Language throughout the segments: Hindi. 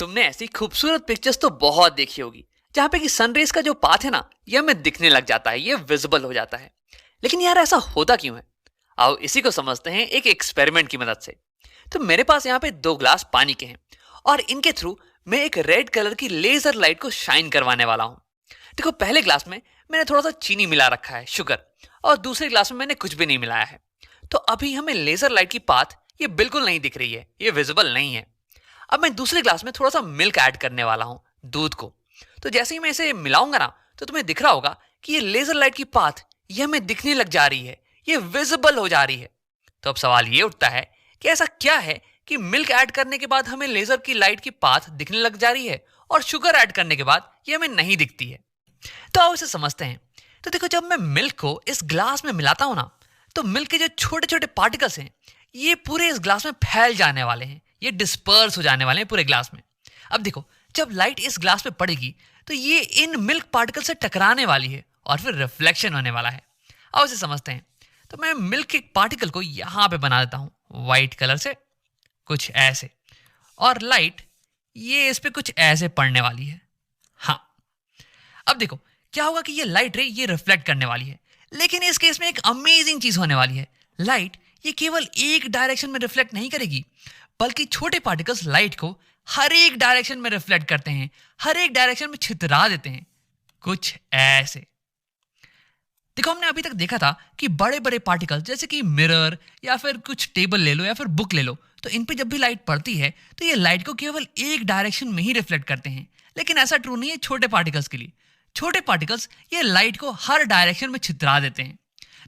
तुमने ऐसी खूबसूरत पिक्चर्स तो बहुत देखी होगी जहां पे कि सनरेज का जो पाथ है ना ये हमें दिखने लग जाता है, ये विजिबल हो जाता है। लेकिन यार ऐसा होता क्यों है? आओ इसी को समझते हैं एक एक्सपेरिमेंट की मदद से। तो मेरे पास यहाँ पे 2 ग्लास पानी के हैं और इनके थ्रू मैं एक रेड कलर की लेजर लाइट को शाइन करवाने वाला हूँ। देखो, पहले ग्लास में मैंने थोड़ा सा चीनी मिला रखा है, शुगर, और दूसरे ग्लास में मैंने कुछ भी नहीं मिलाया है। तो अभी हमें लेजर लाइट की पाथ ये बिल्कुल नहीं दिख रही है, ये विजिबल नहीं है। अब मैं दूसरे ग्लास में थोड़ा सा मिल्क ऐड करने वाला हूँ, दूध को। तो जैसे ही मैं इसे मिलाऊंगा ना, तो तुम्हें दिख रहा होगा कि ये लेजर लाइट की पाथ ये हमें दिखने लग जा रही है, ये विजिबल हो जा रही है। तो अब सवाल ये उठता है कि ऐसा क्या है कि मिल्क ऐड करने के बाद हमें लेजर की लाइट की पाथ दिखने लग जा रही है और शुगर ऐड करने के बाद ये हमें नहीं दिखती है। तो आओ इसे समझते हैं। तो देखो, जब मैं मिल्क को इस ग्लास में मिलाता हूं ना, तो मिल्क के जो छोटे छोटे पार्टिकल्स हैं ये पूरे इस ग्लास में फैल जाने वाले हैं, ये डिस्पर्स हो जाने वाले हैं पूरे ग्लास में। अब देखो, जब लाइट इस ग्लास पे पड़ेगी तो ये इन मिल्क पार्टिकल से टकराने वाली है और फिर रिफ्लेक्शन होने वाला है। आओ इसे समझते हैं। तो मैं मिल्क के पार्टिकल को यहां पे बना देता हूं व्हाइट कलर से, कुछ ऐसे, और लाइट ये इस पे कुछ ऐसे पड़ने वाली है। हाँ, अब देखो क्या होगा कि ये लाइट रे ये रिफ्लेक्ट करने वाली है। लेकिन इस केस में एक अमेजिंग चीज होने वाली है। लाइट ये केवल एक डायरेक्शन में रिफ्लेक्ट नहीं करेगी, बल्कि छोटे पार्टिकल्स लाइट को हर एक डायरेक्शन में रिफ्लेक्ट करते हैं, हर एक डायरेक्शन में छितरा देते हैं, कुछ ऐसे। देखो, हमने अभी तक देखा था कि बड़े बड़े पार्टिकल्स जैसे कि मिरर या फिर कुछ टेबल ले लो या फिर बुक ले लो, तो इन पे जब भी लाइट पड़ती है तो ये लाइट को केवल एक डायरेक्शन में ही रिफ्लेक्ट करते हैं। लेकिन ऐसा ट्रू नहीं है छोटे पार्टिकल्स के लिए। छोटे पार्टिकल्स ये लाइट को हर डायरेक्शन में छितरा देते हैं।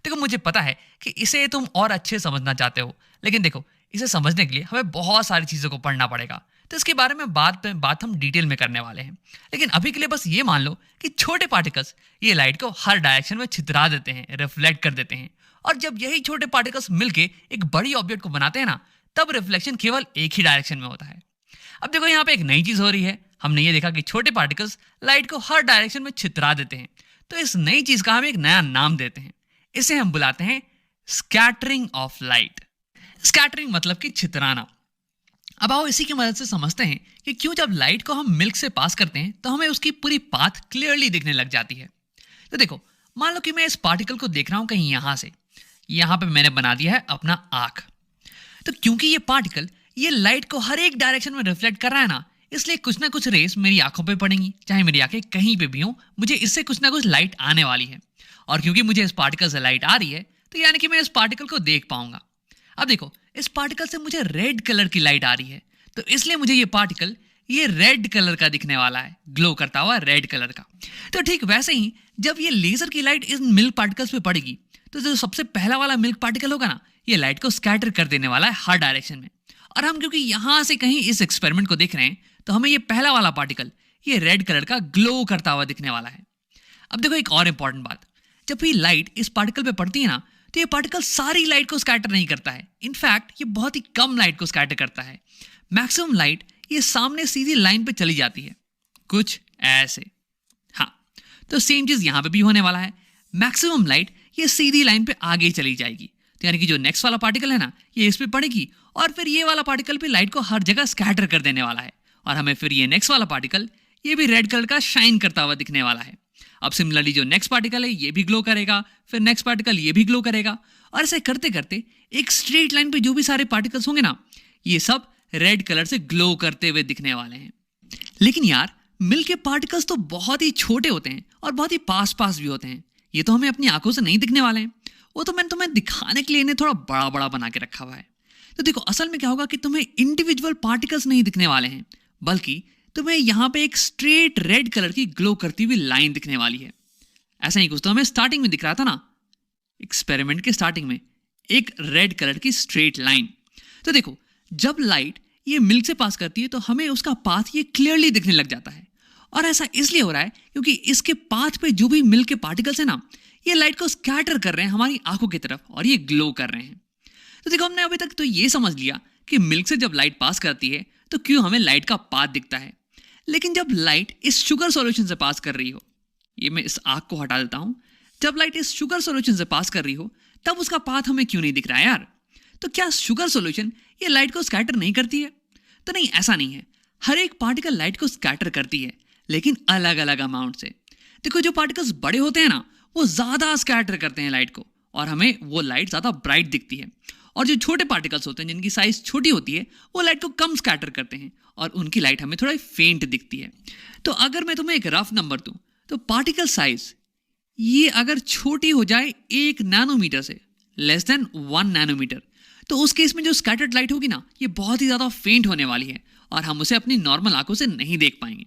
देखो, मुझे पता है कि इसे तुम और अच्छे समझना चाहते हो, लेकिन देखो, इसे समझने के लिए हमें बहुत सारी चीज़ों को पढ़ना पड़ेगा। तो इसके बारे में बात हम डिटेल में करने वाले हैं। लेकिन अभी के लिए बस ये मान लो कि छोटे पार्टिकल्स ये लाइट को हर डायरेक्शन में छितरा देते हैं, रिफ्लेक्ट कर देते हैं। और जब यही छोटे पार्टिकल्स मिलके एक बड़ी ऑब्जेक्ट को बनाते हैं ना, तब रिफ्लेक्शन केवल एक ही डायरेक्शन में होता है। अब देखो, यहाँ पे एक नई चीज़ हो रही है। हमने ये देखा कि छोटे पार्टिकल्स लाइट को हर डायरेक्शन में छितरा देते हैं। तो इस नई चीज़ का हम एक नया नाम देते हैं। इसे हम बुलाते हैं स्कैटरिंग ऑफ लाइट। स्कैटरिंग मतलब कि छितराना। अब आओ इसी की मदद से समझते हैं कि क्यों जब लाइट को हम मिल्क से पास करते हैं तो हमें उसकी पूरी पाथ क्लियरली दिखने लग जाती है। तो देखो, मान लो कि मैं इस पार्टिकल को देख रहा हूं कहीं यहां से। यहां पे मैंने बना दिया है अपना आंख। तो क्योंकि ये पार्टिकल ये लाइट को हर एक डायरेक्शन में रिफ्लेक्ट कर रहा है ना, इसलिए कुछ ना कुछ रेस मेरी आंखों पे पड़ेंगी। चाहे मेरी आंखें कहीं पे भी हों, मुझे इससे कुछ ना कुछ लाइट आने वाली है। और क्योंकि मुझे इस पार्टिकल से लाइट आ रही है, तो यानी कि मैं इस पार्टिकल को देख पाऊंगा। अब देखो, इस पार्टिकल से मुझे रेड कलर की लाइट आ रही है, तो इसलिए मुझे ये पार्टिकल ये रेड कलर का दिखने वाला है, ग्लो करता हुआ रेड कलर का। तो ठीक वैसे ही जब ये लेजर की लाइट इन मिल्क पार्टिकल्स पे पड़ेगी, तो जो सबसे पहला वाला मिल्क पार्टिकल होगा ना, ये लाइट को स्कैटर कर देने वाला है हर डायरेक्शन में। और हम क्योंकि यहां से कहीं इस एक्सपेरिमेंट को देख रहे हैं, तो हमें ये पहला वाला पार्टिकल ये रेड कलर का ग्लो करता हुआ दिखने वाला है। अब देखो, एक और इंपॉर्टेंट बात, जब भी लाइट इस पार्टिकल पे पड़ती है ना, तो ये पार्टिकल सारी लाइट को स्कैटर नहीं करता है। इनफैक्ट ये बहुत ही कम लाइट को स्कैटर करता है। मैक्सिमम लाइट ये सामने सीधी लाइन पे चली जाती है, कुछ ऐसे। हाँ, तो सेम चीज यहां पे भी होने वाला है। मैक्सिमम लाइट ये सीधी लाइन पे आगे चली जाएगी। तो यानी कि जो नेक्स्ट वाला पार्टिकल है ना, ये इस पे पड़ेगी और फिर ये वाला पार्टिकल भी लाइट को हर जगह स्कैटर कर देने वाला है। और हमें फिर ये नेक्स्ट वाला पार्टिकल ये भी रेड कलर का शाइन करता हुआ दिखने वाला है। अब सिमिलरली जो नेक्स्ट पार्टिकल है ये भी ग्लो करेगा, फिर नेक्स्ट पार्टिकल ये भी ग्लो करेगा, और ऐसे करते करते एक स्ट्रेट लाइन पे जो भी सारे पार्टिकल्स होंगे ना, ये सब रेड कलर से ग्लो करते हुए दिखने वाले हैं। लेकिन यार, मिल्क के पार्टिकल्स तो बहुत ही छोटे होते हैं और बहुत ही पास पास भी होते हैं। ये तो हमें अपनी आंखों से नहीं दिखने वाले हैं। वो तो मैंने तुम्हें दिखाने के लिए इन्हें थोड़ा बड़ा बड़ा बना के रखा हुआ है। तो देखो, असल में क्या होगा कि तुम्हें इंडिविजुअल पार्टिकल्स नहीं दिखने वाले हैं, बल्कि तुम्हें यहाँ पे एक स्ट्रेट रेड कलर की ग्लो करती हुई लाइन दिखने वाली है। ऐसा ही कुछ तो हमें स्टार्टिंग में दिख रहा था ना, एक्सपेरिमेंट के स्टार्टिंग में एक रेड कलर की स्ट्रेट लाइन। तो देखो, जब लाइट ये मिल्क से पास करती है तो हमें उसका पाथ ये क्लियरली दिखने लग जाता है। और ऐसा इसलिए हो रहा है क्योंकि इसके पाथ पे जो भी मिल्क के पार्टिकल्स है ना, ये लाइट को स्कैटर कर रहे हैं हमारी आंखों की तरफ और ये ग्लो कर रहे हैं। तो देखो, हमने अभी तक तो ये समझ लिया कि मिल्क से जब लाइट पास करती है तो क्यों हमें लाइट का पाथ दिखता है। लेकिन जब लाइट इस शुगर सॉल्यूशन से पास कर रही हो, ये मैं इस आग को हटा देता हूं, जब लाइट इस शुगर सॉल्यूशन से पास कर रही हो, तब उसका पाथ हमें क्यों नहीं दिख रहा है यार? तो क्या शुगर सॉल्यूशन ये लाइट को स्कैटर नहीं करती है? तो नहीं, ऐसा नहीं है। हर एक पार्टिकल लाइट को स्कैटर करती है, लेकिन अलग अलग अमाउंट से। देखो, जो पार्टिकल्स बड़े होते हैं ना, वो ज़्यादा स्कैटर करते हैं लाइट को, और हमें वो लाइट ज़्यादा ब्राइट दिखती है। और जो छोटे पार्टिकल्स होते हैं, जिनकी साइज़ छोटी होती है, वो लाइट को कम स्कैटर करते हैं, और उनकी लाइट हमें थोड़ा फेंट दिखती है। तो अगर मैं तुम्हें एक रफ नंबर दूँ, तो पार्टिकल साइज़ ये अगर छोटी हो जाए 1 नैनोमीटर से, लेस देन 1 नैनोमीटर, तो उस केस में जो स्कैटर्ड लाइट होगी ना, ये बहुत ही ज़्यादा फेंट होने वाली है, और हम उसे अपनी नॉर्मल आंखों से नहीं देख पाएंगे।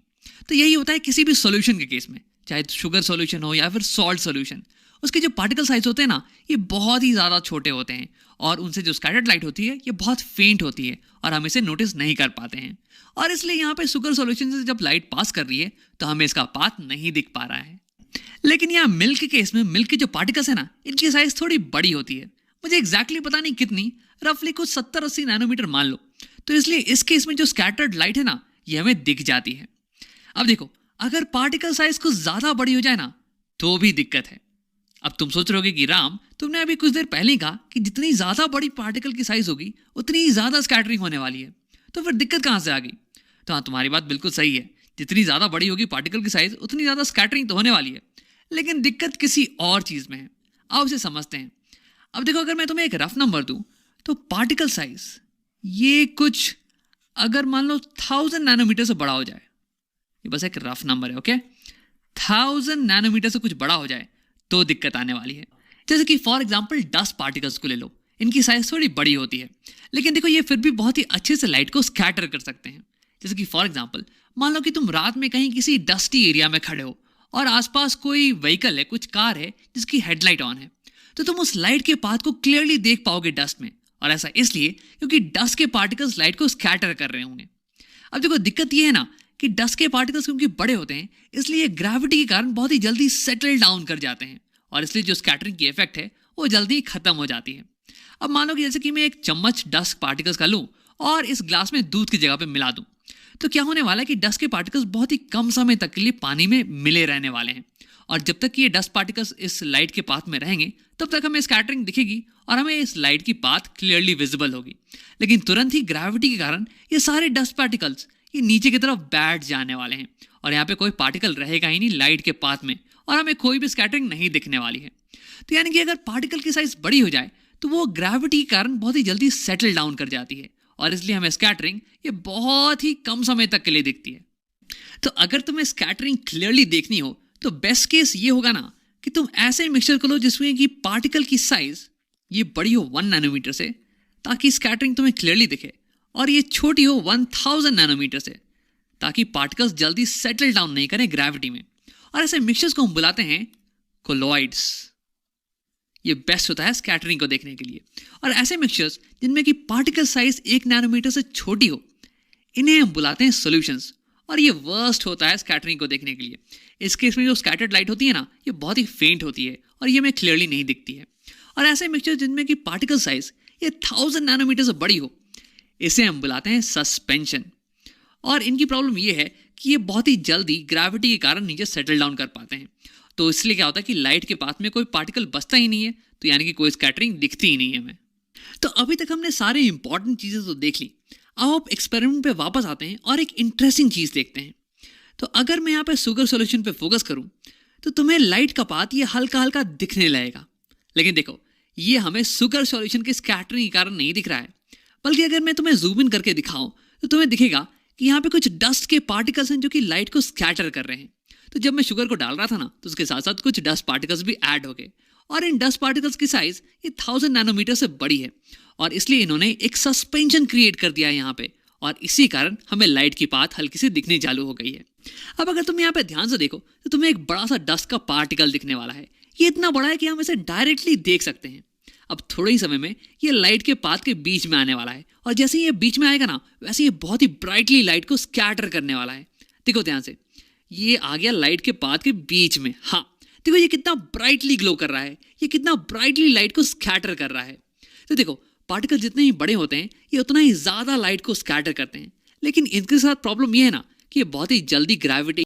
तो यही होता है किसी भी सॉल्यूशन के केस में, चाहे शुगर सॉल्यूशन हो या फिर सॉल्ट सॉल्यूशन। उसके जो पार्टिकल साइज होते हैं ना, ये बहुत ही ज़्यादा छोटे होते हैं, और उनसे जो स्कैटर्ड लाइट होती है ये बहुत फेंट होती है, और हम इसे नोटिस नहीं कर पाते हैं। और इसलिए यहाँ पे शुगर सॉल्यूशन से जब लाइट पास कर रही है, तो हमें इसका पाथ नहीं दिख पा रहा है। लेकिन यहाँ मिल्क के केस में, मिल्क के जो पार्टिकल्स है ना, इनकी साइज थोड़ी बड़ी होती है। मुझे एग्जैक्टली पता नहीं कितनी, रफली कुछ 70-80 नैनोमीटर मान लो। तो इसलिए इस केस में जो स्कैटर्ड लाइट है ना, ये हमें दिख जाती है। अब देखो, अगर पार्टिकल साइज कुछ ज़्यादा बड़ी हो जाए ना, तो भी दिक्कत है। अब तुम सोच रहोगे कि राम, तुमने अभी कुछ देर पहले ही कहा कि जितनी ज़्यादा बड़ी पार्टिकल की साइज होगी, उतनी ही ज़्यादा स्कैटरिंग होने वाली है, तो फिर दिक्कत कहाँ से आ गई? तो हाँ, तुम्हारी बात बिल्कुल सही है। जितनी ज़्यादा बड़ी होगी पार्टिकल की साइज, उतनी ज़्यादा स्कैटरिंग तो होने वाली है। लेकिन दिक्कत किसी और चीज़ में है। आओ उसे समझते हैं। अब देखो, अगर मैं तुम्हें एक रफ नंबर दूं, तो पार्टिकल साइज ये कुछ अगर मान लो 1000 नैनोमीटर से बड़ा हो जाए, ये बस एक रफ नंबर है, ओके, 1000 नैनोमीटर से कुछ बड़ा हो जाए तो दिक्कत आने वाली है। जैसे कि फॉर एग्जांपल डस्ट पार्टिकल्स को ले लो, इनकी साइज थोड़ी बड़ी होती है, लेकिन देखो ये फिर भी बहुत ही अच्छे से लाइट को स्कैटर कर सकते हैं। जैसे कि फॉर एग्जांपल मान लो कि तुम रात में कहीं किसी डस्टी एरिया में खड़े हो, और आसपास कोई व्हीकल है, कुछ कार है जिसकी हेडलाइट ऑन है, तो तुम उस लाइट के पाथ को क्लियरली देख पाओगे डस्ट में। और ऐसा इसलिए क्योंकि डस्ट के पार्टिकल्स लाइट को स्कैटर कर रहे होंगे। अब देखो, दिक्कत ये है ना कि डस्ट के पार्टिकल्स क्योंकि बड़े होते हैं, इसलिए ग्रेविटी के कारण बहुत ही जल्दी सेटल डाउन कर जाते हैं, और इसलिए जो स्कैटरिंग की इफेक्ट है वो जल्दी खत्म हो जाती है। अब मानो कि जैसे कि मैं एक चम्मच डस्ट पार्टिकल्स का लूँ और इस ग्लास में दूध की जगह पे मिला दूँ, तो क्या होने वाला है कि डस्ट के पार्टिकल्स बहुत ही कम समय तक के लिए पानी में मिले रहने वाले हैं, और जब तक कि ये डस्ट पार्टिकल्स इस लाइट के पाथ में रहेंगे, तब तक हमें स्कैटरिंग दिखेगी और हमें इस लाइट की पाथ क्लियरली विजिबल होगी। लेकिन तुरंत ही ग्रेविटी के कारण ये सारे डस्ट पार्टिकल्स ये नीचे की तरफ बैठ जाने वाले हैं, और यहाँ पे कोई पार्टिकल रहेगा ही नहीं लाइट के पाथ में, और हमें कोई भी स्कैटरिंग नहीं दिखने वाली है। तो यानी कि अगर पार्टिकल की साइज बड़ी हो जाए, तो वो ग्रेविटी के कारण बहुत ही जल्दी सेटल डाउन कर जाती है, और इसलिए हमें स्कैटरिंग ये बहुत ही कम समय तक के लिए दिखती है। तो अगर तुम्हें स्कैटरिंग क्लियरली देखनी हो, तो बेस्ट केस ये होगा ना कि तुम ऐसे मिक्सचर को लो जिसमें कि पार्टिकल की साइज ये बड़ी हो 1 नैनोमीटर से, ताकि स्कैटरिंग तुम्हें क्लियरली दिखे, और ये छोटी हो 1000 नैनोमीटर से, ताकि पार्टिकल्स जल्दी सेटल डाउन नहीं करें ग्रेविटी में। और ऐसे मिक्सचर्स को हम बुलाते हैं कोलॉइड्स। ये बेस्ट होता है स्कैटरिंग को देखने के लिए। और ऐसे मिक्सचर्स जिनमें कि पार्टिकल साइज 1 नैनोमीटर से छोटी हो, इन्हें हम बुलाते हैं सॉल्यूशंस। और ये वर्स्ट होता है स्कैटरिंग को देखने के लिए। इस केस में जो स्कैटर्ड लाइट होती है ना, ये बहुत ही फेंट होती है, और ये हमें क्लियरली नहीं दिखती है। और ऐसे मिक्सचर जिनमें कि पार्टिकल साइज ये 1000 नैनोमीटर से बड़ी हो, इसे हम बुलाते हैं सस्पेंशन। और इनकी प्रॉब्लम ये है कि ये बहुत ही जल्दी ग्रेविटी के कारण नीचे सेटल डाउन कर पाते हैं। तो इसलिए क्या होता है कि लाइट के पाथ में कोई पार्टिकल बचता ही नहीं है, तो यानी कि कोई स्कैटरिंग दिखती ही नहीं है हमें। तो अभी तक हमने सारी इंपॉर्टेंट चीज़ें तो देख ली। अब आप एक्सपेरिमेंट पे वापस आते हैं और एक इंटरेस्टिंग चीज़ देखते हैं। तो अगर मैं यहाँ पे शुगर सॉल्यूशन पे फोकस करूँ, तो तुम्हें लाइट का पाथ ये हल्का हल्का दिखने लगेगा। लेकिन देखो, ये हमें शुगर सॉल्यूशन के स्कैटरिंग के कारण नहीं दिख रहा है, बल्कि अगर मैं तुम्हें जूम इन करके दिखाऊं, तो तुम्हें दिखेगा कि यहाँ पे कुछ डस्ट के पार्टिकल्स हैं जो कि लाइट को स्कैटर कर रहे हैं। तो जब मैं शुगर को डाल रहा था ना, तो उसके साथ साथ कुछ डस्ट पार्टिकल्स भी ऐड हो गए, और इन डस्ट पार्टिकल्स की साइज ये 1000 नैनोमीटर से बड़ी है, और इसलिए इन्होंने एक सस्पेंशन क्रिएट कर दिया है यहाँ पे, और इसी कारण हमें लाइट की पाथ हल्की सी दिखनी चालू हो गई है। अब अगर तुम यहाँ पे ध्यान से देखो, तो तुम्हें एक बड़ा सा डस्ट का पार्टिकल दिखने वाला है। ये इतना बड़ा है कि हम इसे डायरेक्टली देख सकते हैं। अब थोड़े ही समय में ये लाइट के पाथ के बीच में आने वाला है, और जैसे ही ये बीच में आएगा ना, वैसे ये बहुत ही ब्राइटली लाइट को स्कैटर करने वाला है। देखो ध्यान से, ये आ गया लाइट के पाथ के बीच में। हाँ देखो, ये कितना ब्राइटली ग्लो कर रहा है, ये कितना ब्राइटली लाइट को स्कैटर कर रहा है। तो देखो, पार्टिकल जितने ही बड़े होते हैं, ये उतना ही ज़्यादा लाइट को स्कैटर करते हैं। लेकिन इनके साथ प्रॉब्लम ये है ना कि ये बहुत ही जल्दी ग्रेविटी